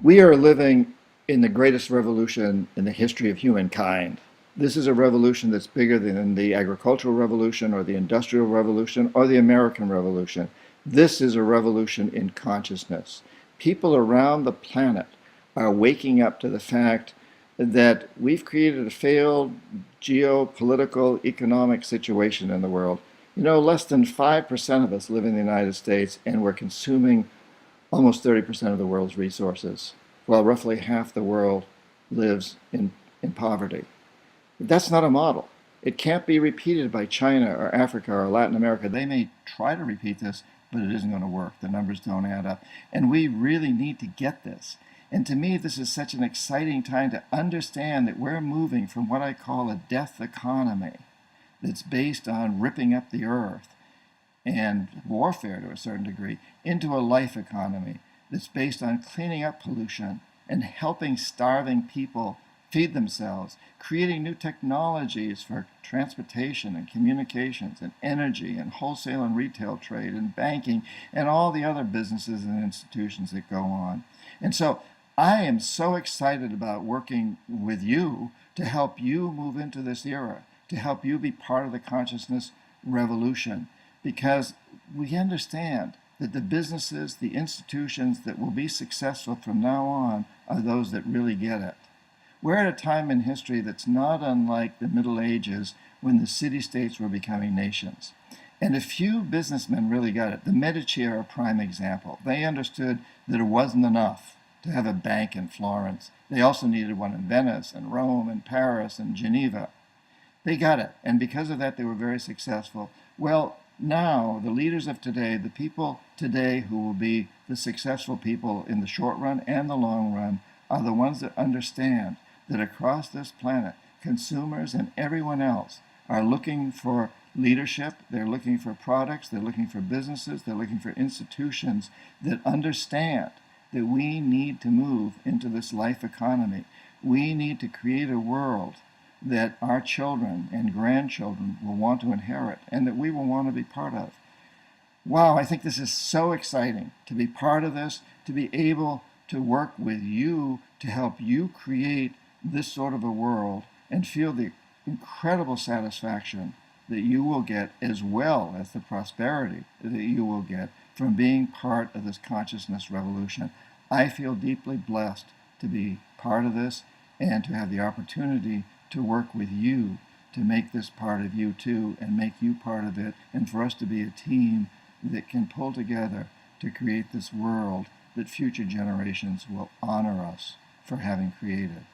We are living in the greatest revolution in the history of humankind. This is a revolution that's bigger than the agricultural revolution or the industrial revolution or the American Revolution. This is a revolution in consciousness. People around the planet are waking up to the fact that we've created a failed geopolitical economic situation in the world. You know, less than 5% of us live in the United States, and we're consuming almost 30% of the world's resources, while roughly half the world lives in poverty. That's not a model. It can't be repeated by China or Africa or Latin America. They may try to repeat this, but it isn't going to work. The numbers don't add up. And we really need to get this. And to me, this is such an exciting time to understand that we're moving from what I call a death economy that's based on ripping up the earth and warfare to a certain degree into a life economy that's based on cleaning up pollution and helping starving people feed themselves, creating new technologies for transportation and communications and energy and wholesale and retail trade and banking and all the other businesses and institutions that go on. And so I am so excited about working with you to help you move into this era, to help you be part of the consciousness revolution, because we understand that the businesses, the institutions that will be successful from now on are those that really get it. We're at a time in history that's not unlike the Middle Ages when the city-states were becoming nations. And a few businessmen really got it. The Medici are a prime example. They understood that it wasn't enough to have a bank in Florence. They also needed one in Venice and Rome and Paris and Geneva. They got it, and because of that they were very successful. Well, now the leaders of today, the people today who will be the successful people in the short run and the long run, are the ones that understand that across this planet, consumers and everyone else are looking for leadership, they're looking for products, they're looking for businesses, they're looking for institutions that understand that we need to move into this life economy. We need to create a world that our children and grandchildren will want to inherit and that we will want to be part of. Wow, I think this is so exciting to be part of this, to be able to work with you to help you create this sort of a world and feel the incredible satisfaction that you will get, as well as the prosperity that you will get from being part of this consciousness revolution. I feel deeply blessed to be part of this and to have the opportunity to work with you to make this part of you too and make you part of it, and for us to be a team that can pull together to create this world that future generations will honor us for having created.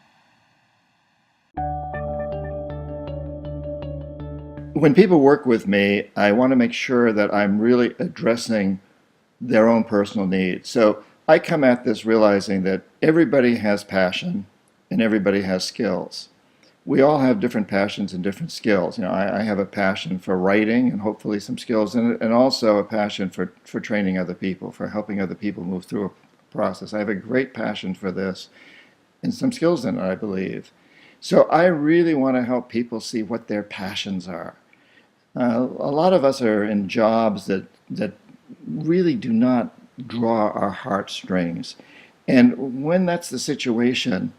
When people work with me, I want to make sure that I'm really addressing their own personal needs. So I come at this realizing that everybody has passion and everybody has skills. We all have different passions and different skills. You know, I have a passion for writing and hopefully some skills in it, and also a passion for training other people, for helping other people move through a process. I have a great passion for this and some skills in it, I believe. So I really want to help people see what their passions are. A lot of us are in jobs that really do not draw our heartstrings. And when that's the situation,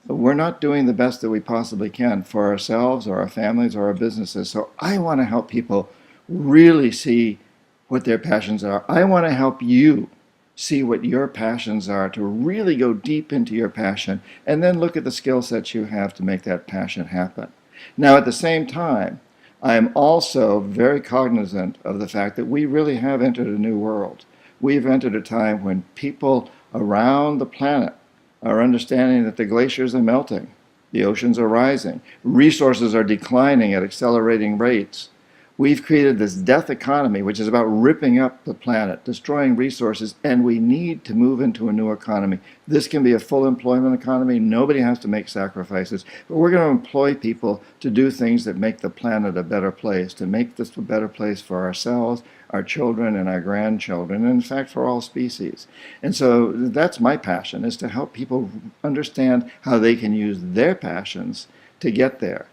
we're not doing the best that we possibly can for ourselves or our families or our businesses. So I want to help people really see what their passions are. I want to help you see what your passions are, to really go deep into your passion, and then look at the skill sets you have to make that passion happen. Now, at the same time, I am also very cognizant of the fact that we really have entered a new world. We've entered a time when people around the planet are understanding that the glaciers are melting, the oceans are rising, resources are declining at accelerating rates. We've created this death economy, which is about ripping up the planet, destroying resources, and we need to move into a new economy. This can be a full employment economy. Nobody has to make sacrifices, but we're going to employ people to do things that make the planet a better place, to make this a better place for ourselves, our children, and our grandchildren, and in fact for all species. And so that's my passion, is to help people understand how they can use their passions to get there.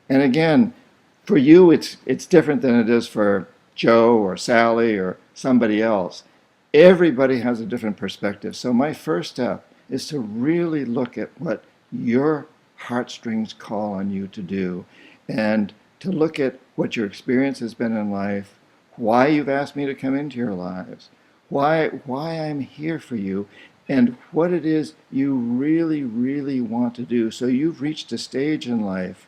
And again, for you, it's different than it is for Joe or Sally or somebody else. Everybody has a different perspective. So my first step is to really look at what your heartstrings call on you to do, and to look at what your experience has been in life, why you've asked me to come into your lives, why I'm here for you, and what it is you really, really want to do. So you've reached a stage in life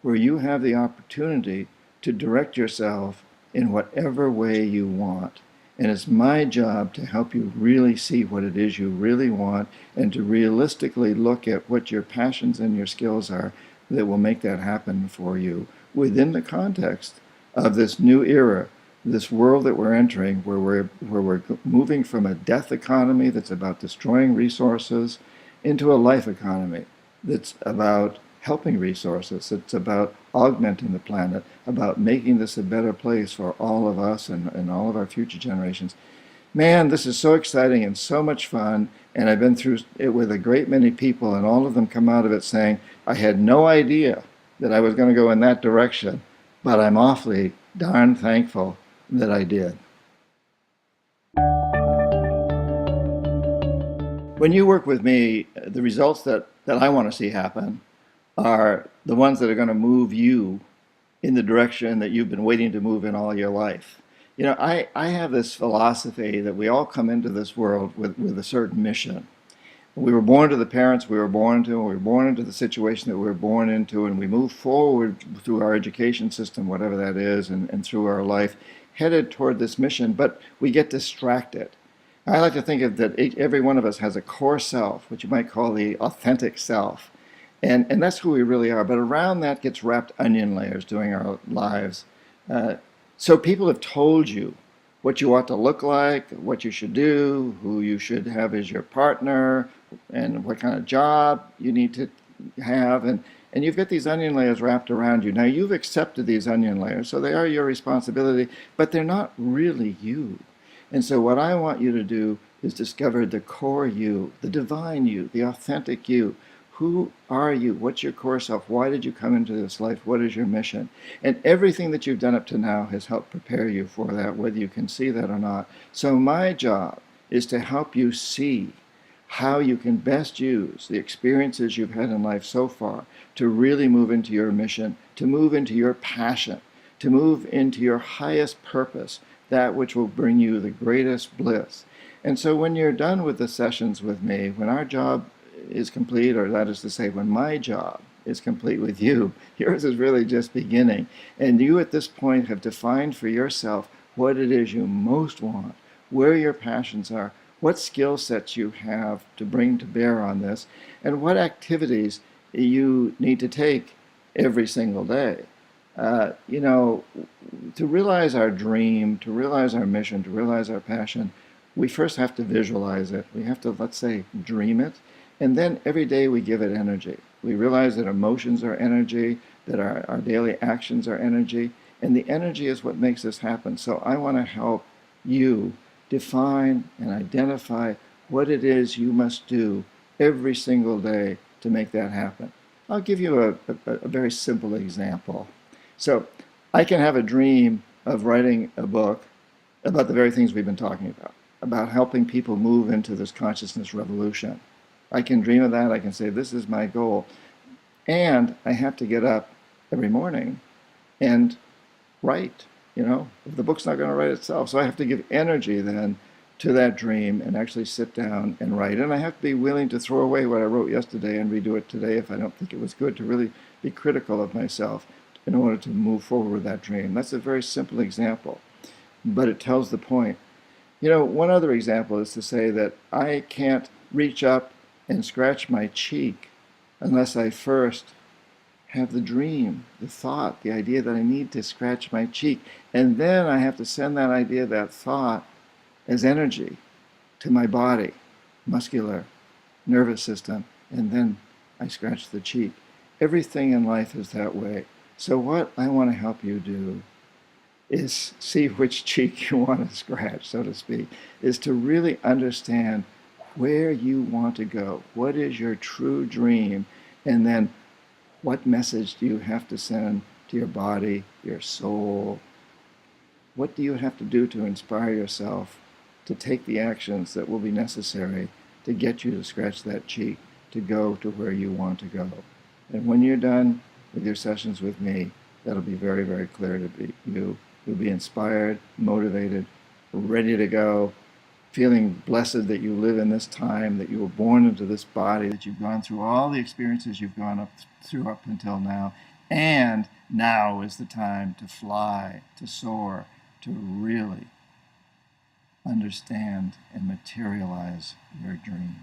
where you have the opportunity to direct yourself in whatever way you want. And it's my job to help you really see what it is you really want, and to realistically look at what your passions and your skills are that will make that happen for you within the context of this new era, this world that we're entering, where we're moving from a death economy that's about destroying resources into a life economy that's about helping resources. It's about augmenting the planet, about making this a better place for all of us and all of our future generations. Man, this is so exciting and so much fun, and I've been through it with a great many people, and all of them come out of it saying, I had no idea that I was going to go in that direction, but I'm awfully darn thankful that I did. When you work with me, the results that I want to see happen are the ones that are going to move you in the direction that you've been waiting to move in all your life. You know, I have this philosophy that we all come into this world with a certain mission. We were born to the parents we were born to, and we were born into the situation that we were born into, and we move forward through our education system, whatever that is, and through our life, headed toward this mission, but we get distracted. I like to think of that every one of us has a core self, which you might call the authentic self. And that's who we really are. But around that gets wrapped onion layers during our lives. So people have told you what you ought to look like, what you should do, who you should have as your partner, and what kind of job you need to have. And you've got these onion layers wrapped around you. Now you've accepted these onion layers, so they are your responsibility, but they're not really you. And so what I want you to do is discover the core you, the divine you, the authentic you. Who are you? What's your core self? Why did you come into this life? What is your mission? And everything that you've done up to now has helped prepare you for that, whether you can see that or not. So my job is to help you see how you can best use the experiences you've had in life so far to really move into your mission, to move into your passion, to move into your highest purpose, that which will bring you the greatest bliss. And so when you're done with the sessions with me, when our job is complete, or that is to say, when my job is complete with you, yours is really just beginning. And you at this point have defined for yourself what it is you most want, where your passions are, what skill sets you have to bring to bear on this, and what activities you need to take every single day. You know, to realize our dream, to realize our mission, to realize our passion, we first have to visualize it. We have to, let's say, dream it. And then every day we give it energy. We realize that emotions are energy, that our daily actions are energy, and the energy is what makes this happen. So I want to help you define and identify what it is you must do every single day to make that happen. I'll give you a very simple example. So I can have a dream of writing a book about the very things we've been talking about helping people move into this consciousness revolution. I can dream of that. I can say, this is my goal. And I have to get up every morning and write. You know, the book's not going to write itself. So I have to give energy then to that dream and actually sit down and write. And I have to be willing to throw away what I wrote yesterday and redo it today if I don't think it was good, to really be critical of myself in order to move forward with that dream. That's a very simple example, but it tells the point. You know, one other example is to say that I can't reach up and scratch my cheek unless I first have the dream, the thought, the idea that I need to scratch my cheek. And then I have to send that idea, that thought, as energy to my body, muscular, nervous system, and then I scratch the cheek. Everything in life is that way. So what I want to help you do is see which cheek you want to scratch, so to speak, is to really understand where you want to go. What is your true dream? And then what message do you have to send to your body, your soul? What do you have to do to inspire yourself to take the actions that will be necessary to get you to scratch that cheek, to go to where you want to go. And when you're done with your sessions with me, that'll be very, very clear to you. You'll be inspired, motivated, ready to go, feeling blessed that you live in this time, that you were born into this body, that you've gone through all the experiences you've gone through up until now. And now is the time to fly, to soar, to really understand and materialize your dream.